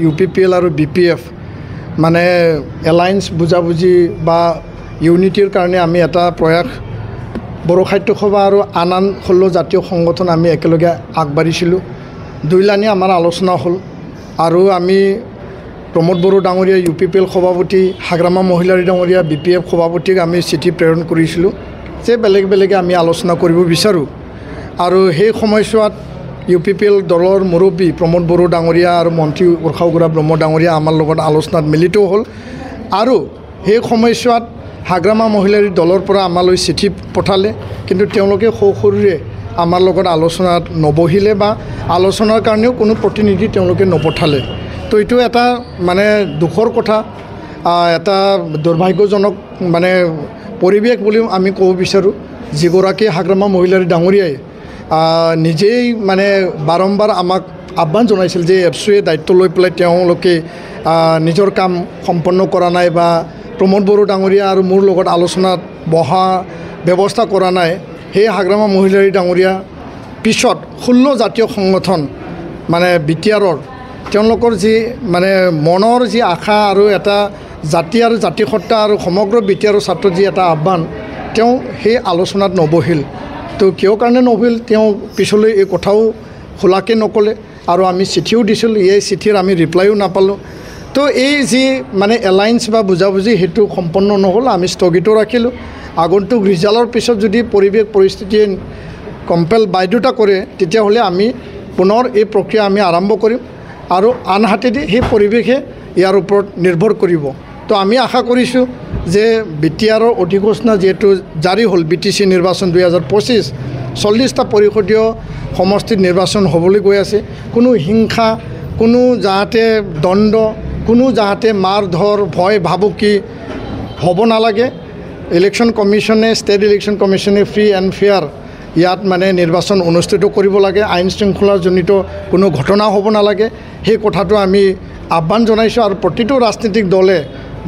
UPPL আৰু BPF মানে alliance বুজাবুজি বা ইউনিটিৰ কাৰণে আমি এটা প্ৰয়াস বড়ো সাহিত্য সভা আৰু আন 16 জাতীয় সংগঠন আমি একেলগে আগবাঢ়িছিলোঁ। দুইলানি আমাৰ আলোচনা হ'ল আৰু আমি প্ৰমোদ বড়ো ডাঙৰীয়া UPPL সভাপতি, হাগ্ৰামা মহিলাৰী ডাঙৰীয়া BPF সভাপতিক আমি চিঠি প্ৰেৰণ কৰিছিলোঁ যে বেলেগ বেলেগে আমি আলোচনা কৰিব বিচাৰোঁ। আৰু সেই সময়ছোৱাত UPPL দলৰ মুৰব্বী প্ৰমোদ বড়ো ডাঙৰীয়া আৰু মন্ত্ৰী উৰ্খাওগুৰা ব্ৰহ্ম ডাঙৰীয়া আমাৰ লগত আলোচনাত মিলিত হ'ল। আৰু সেই সময়ছোৱাত হাগ্ৰামা মহিলাৰী দলৰ পৰা আমালৈ চিঠি পঠালে, কিন্তু তেওঁলোকে সৰুৰে আমাৰ লগত আলোচনাত নবহিলে বা আলোচনাৰ কাৰণেও কোনো প্ৰতিনিধি তেওঁলোকে নপঠালে। তো এইটো এটা মানে দুখৰ কথা, এটা দুৰ্ভাগ্যজনক মানে পৰিৱেশ বুলি আমি ক'ব বিচাৰোঁ। যিগৰাকী হাগ্ৰামা মহিলাৰী ডাঙৰীয়াই নিজেই মানে বাৰম্বাৰ আমাক আহ্বান জনাইছিল যে এপছুৱে দায়িত্ব লৈ পেলাই তেওঁলোকে নিজৰ কাম সম্পন্ন কৰা নাই বা প্ৰমোদ বড়ো ডাঙৰীয়া আৰু মোৰ লগত আলোচনাত বহা ব্যৱস্থা কৰা নাই। সেই হাগ্ৰামা মহিলাৰী ডাঙৰীয়া পিছত 16 জাতীয় সংগঠন মানে BTRৰ তেওঁলোকৰ যি মানে মনৰ যি আশা আৰু এটা জাতি আৰু জাতিসত্তা আৰু সমগ্ৰ BTRৰ ছাত্ৰৰ যি এটা আহ্বান, তেওঁ সেই আলোচনাত নবহিল। তো কিয় কাৰণে নবহিল তেওঁ পিছলৈ এই কথাও খোলাকৈ নক'লে আৰু আমি চিঠিও দিছিলোঁ, এই চিঠিৰ আমি ৰিপ্লাইও নাপালোঁ। তো এই যি মানে এলায়েন্স বা বুজাবুজি সেইটো সম্পন্ন নহ'ল, আমি স্থগিত ৰাখিলোঁ। আগন্তুক ৰিজাল্টৰ পিছত যদি পৰিৱেশ পৰিস্থিতিয়ে বাধ্যতা কৰে তেতিয়াহ'লে আমি পুনৰ এই প্ৰক্ৰিয়া আমি আৰম্ভ কৰিম আৰু আনহাতেদি সেই পৰিৱেশে ইয়াৰ ওপৰত নিৰ্ভৰ কৰিব। তো আমি আশা কৰিছোঁ যে BTRৰ অধিঘোষণা যিহেতু জাৰি হ'ল, BTC নিৰ্বাচন 2025 40টা পৰিষদীয় সমষ্টিত নিৰ্বাচন হ'বলৈ গৈ আছে। কোনো হিংসা, কোনো যাতে দ্বন্দ্ব, কোনো যাতে মাৰ ধৰ ভয় ভাবুকি হ'ব নালাগে। ইলেকশ্যন কমিশ্যনে, ষ্টেট ইলেকশ্যন কমিশ্যনে ফ্ৰী এণ্ড ফেয়াৰ ইয়াত মানে নিৰ্বাচন অনুষ্ঠিত কৰিব লাগে। আইন শৃংখলাজনিত কোনো ঘটনা হ'ব নালাগে, সেই কথাটো আমি আহ্বান জনাইছোঁ। আৰু প্ৰতিটো ৰাজনৈতিক দলে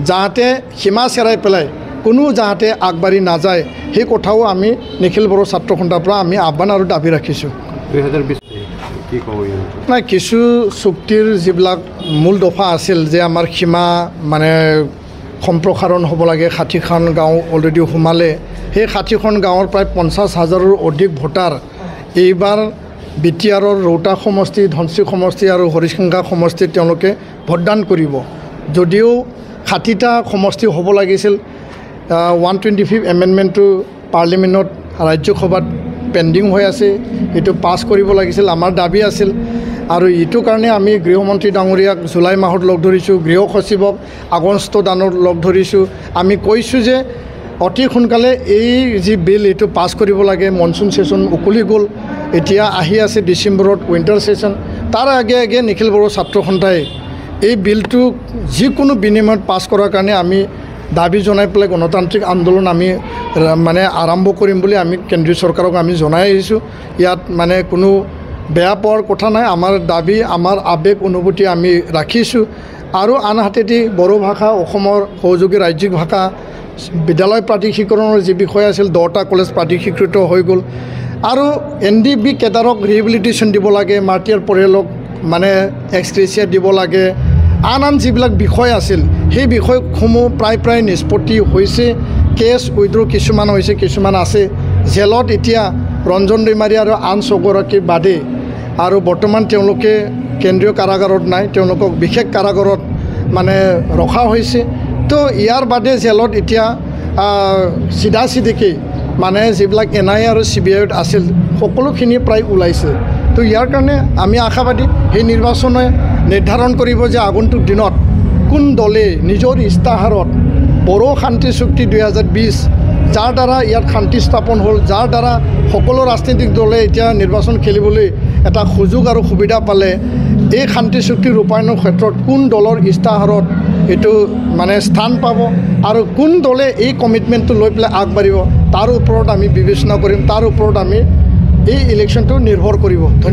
যাতে সীমা চেৰাই পেলাই কোনো যাতে আগবাঢ়ি নাযায়, সেই কথাও আমি নিখিল বড়ো ছাত্ৰ সন্থাৰ পৰা আমি আহ্বান আৰু দাবী ৰাখিছোঁ। 2020 কি ক'ব নাই, কিছু চুক্তিৰ যিবিলাক মূল দফা আছিল যে আমাৰ সীমা মানে সম্প্ৰসাৰণ হ'ব লাগে, 60খন গাঁও অলৰেডি সোমালে। সেই 60খন গাঁৱৰ প্ৰায় 50,000ৰো অধিক ভোটাৰ এইবাৰ BTRৰ ৰৌতা সমষ্টি, ধনশিৰি সমষ্টি আৰু হৰিশিংগা সমষ্টিত তেওঁলোকে ভোটদান কৰিব। যদিও 60টা সমষ্টি হ'ব লাগিছিল, 125 এমেণ্ডমেণ্টটো পাৰ্লিমেণ্টত ৰাজ্যসভাত পেণ্ডিং হৈ আছে, এইটো পাছ কৰিব লাগিছিল, আমাৰ দাবী আছিল। আৰু এইটো কাৰণে আমি গৃহমন্ত্ৰী ডাঙৰীয়াক জুলাই মাহত লগ ধৰিছোঁ, গৃহ সচিবক আগষ্ট দানত লগ ধৰিছোঁ। আমি কৈছোঁ যে অতি সোনকালে এই যি বিল এইটো পাছ কৰিব লাগে। মনচুন ছেশ্যন উকলি গ'ল, এতিয়া আহি আছে ডিচেম্বৰত উইণ্টাৰ ছেশ্যন। তাৰ আগে আগে নিখিল বড়ো ছাত্ৰ সন্থাই এই বিলটো যিকোনো বিনিময়ত পাছ কৰাৰ কাৰণে আমি দাবী জনাই পেলাই গণতান্ত্ৰিক আন্দোলন আমি মানে আৰম্ভ কৰিম বুলি আমি কেন্দ্ৰীয় চৰকাৰক আমি জনাই আহিছোঁ। ইয়াত মানে কোনো বেয়া পোৱাৰ কথা নাই, আমাৰ দাবী, আমাৰ আৱেগ অনুভূতি আমি ৰাখিছোঁ। আৰু আনহাতেদি বড়ো ভাষা অসমৰ সহযোগী ৰাজ্যিক ভাষা বিদ্যালয় প্ৰাধিকৰণৰ যি বিষয় আছিল, 10টা কলেজ প্ৰাধিকৃত হৈ গ'ল। আৰু NDB কেডাৰক ৰিহেবিলিটেশ্যন দিব লাগে, মাৰ্টিয়াৰ পৰিয়ালক মানে এক্সগ্ৰেচিয়া দিব লাগে। আন যিবিলাক বিষয় আছিল সেই বিষয়সমূহ প্ৰায় নিষ্পত্তি হৈছে। কেছ উইড্ৰ কিছুমান হৈছে, কিছুমান আছে জেলত। এতিয়া ৰঞ্জন দৈমাৰী আৰু আন 6গৰাকীৰ বাদে আৰু বৰ্তমান তেওঁলোকে কেন্দ্ৰীয় কাৰাগাৰত নাই, তেওঁলোকক বিশেষ কাৰাগাৰত মানে ৰখা হৈছে। তো ইয়াৰ বাদে জেলত এতিয়া চিধাচিধিকৈ মানে যিবিলাক NIA আৰু CBIত আছিল সকলোখিনি প্ৰায় ওলাইছে। তো ইয়াৰ কাৰণে আমি আশাবাদী সেই নিৰ্বাচনে নিৰ্ধাৰণ কৰিব যে আগন্তুক দিনত কোন দলে নিজৰ ইস্তাহাৰত বড়ো শান্তি চুক্তি 2020 যাৰ দ্বাৰা ইয়াত শান্তি স্থাপন হ'ল, যাৰ দ্বাৰা সকলো ৰাজনৈতিক দলে এতিয়া নিৰ্বাচন খেলিবলৈ এটা সুযোগ আৰু সুবিধা পালে, এই শান্তি চুক্তি ৰূপায়ণৰ ক্ষেত্ৰত কোন দলৰ ইস্তাহাৰত এইটো মানে স্থান পাব আৰু কোন দলে এই কমিটমেণ্টটো লৈ পেলাই আগবাঢ়িব, তাৰ ওপৰত আমি বিবেচনা কৰিম, তাৰ ওপৰত আমি এই ইলেকশ্যনটো নিৰ্ভৰ কৰিব। ধন্যবাদ।